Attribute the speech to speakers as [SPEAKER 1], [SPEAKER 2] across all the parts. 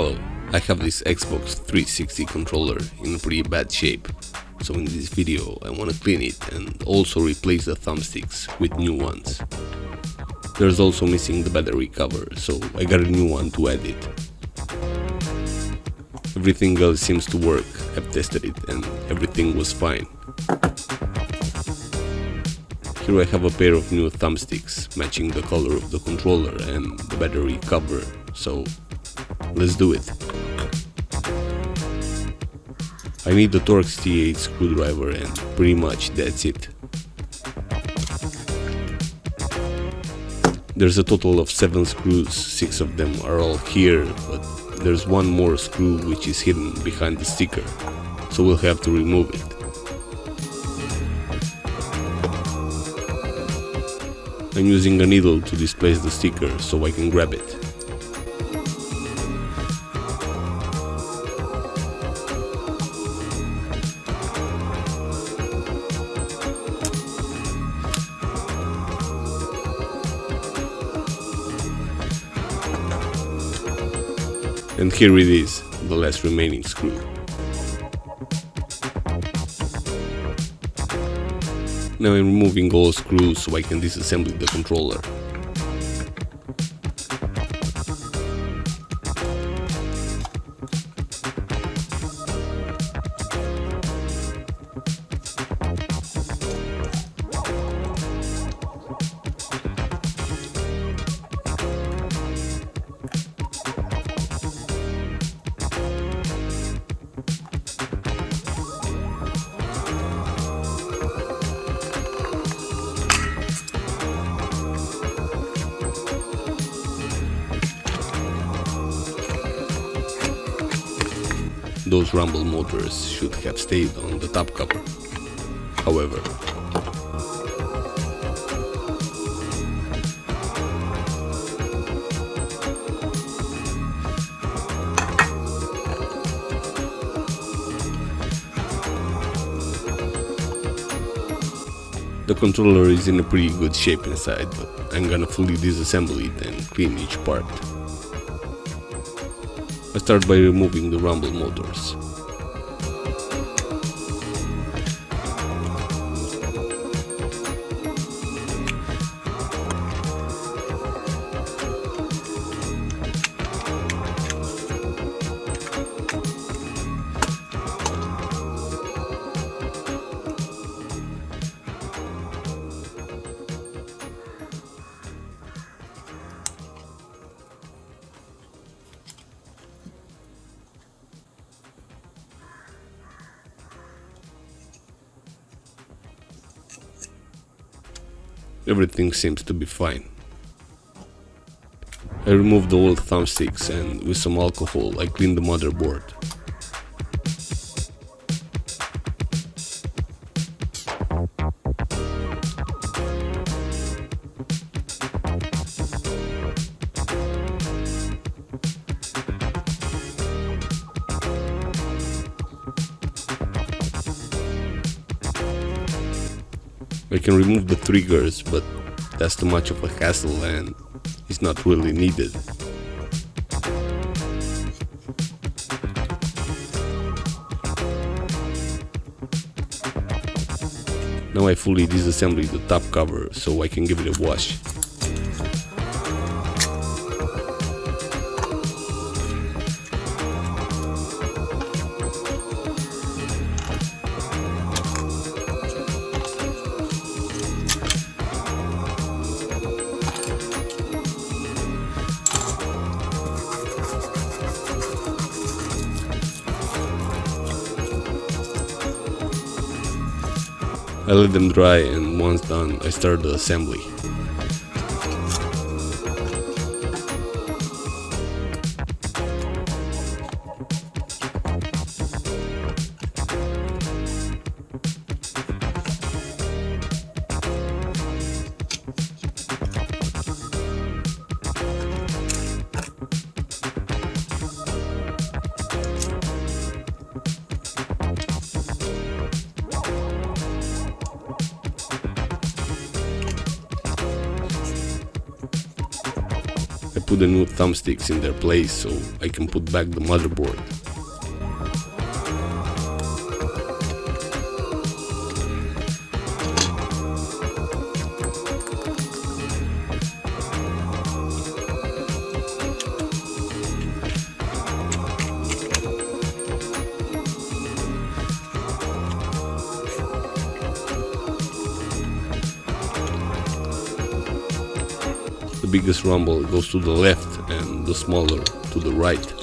[SPEAKER 1] Hello, I have this Xbox 360 controller in a pretty bad shape, so in this video I want to clean it and also replace the thumbsticks with new ones. There's also missing the battery cover, so I got a new one to add it. Everything else seems to work. I've tested it and everything was fine. Here I have a pair of new thumbsticks matching the color of the controller and the battery cover, so let's do it. I need the Torx T8 screwdriver and pretty much that's it. There's a total of 7 screws, 6 of them are all here, but there's one more screw which is hidden behind the sticker, so we'll have to remove it. I'm using a needle to displace the sticker so I can grab it. And here it is, the last remaining screw. Now I'm removing all screws so I can disassemble the controller. Those rumble motors should have stayed on the top cover. However, the controller is in a pretty good shape inside, but I'm gonna fully disassemble it and clean each part. I start by removing the rumble motors. Everything seems to be fine. I removed the old thumbsticks and with some alcohol I cleaned the motherboard. I can remove the triggers, but that's too much of a hassle and it's not really needed. Now I fully disassembled the top cover so I can give it a wash. I let them dry and once done I start the assembly. put the new thumbsticks in their place so I can put back the motherboard. The biggest rumble goes to the left and the smaller to the right.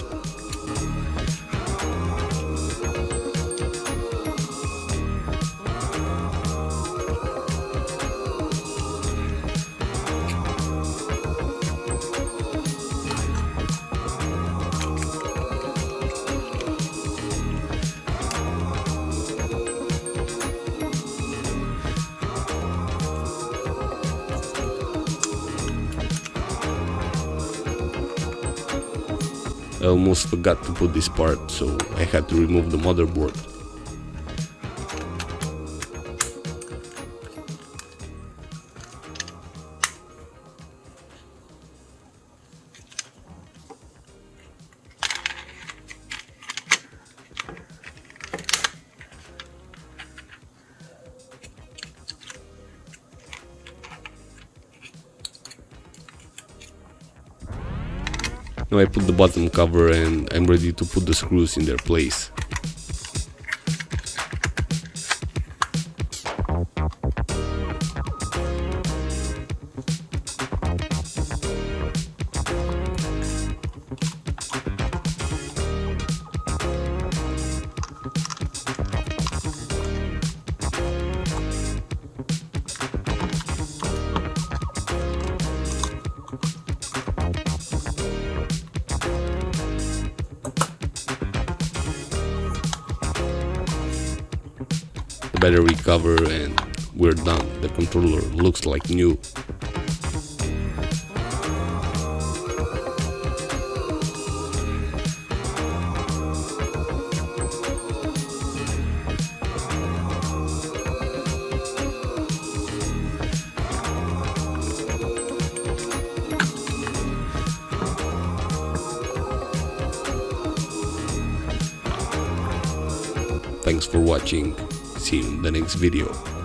[SPEAKER 1] I almost forgot to put this part, so I had to remove the motherboard. Now I put the bottom cover and I'm ready to put the screws in their place. The battery cover and we're done. The controller looks like new. Thanks for watching. See you in the next video.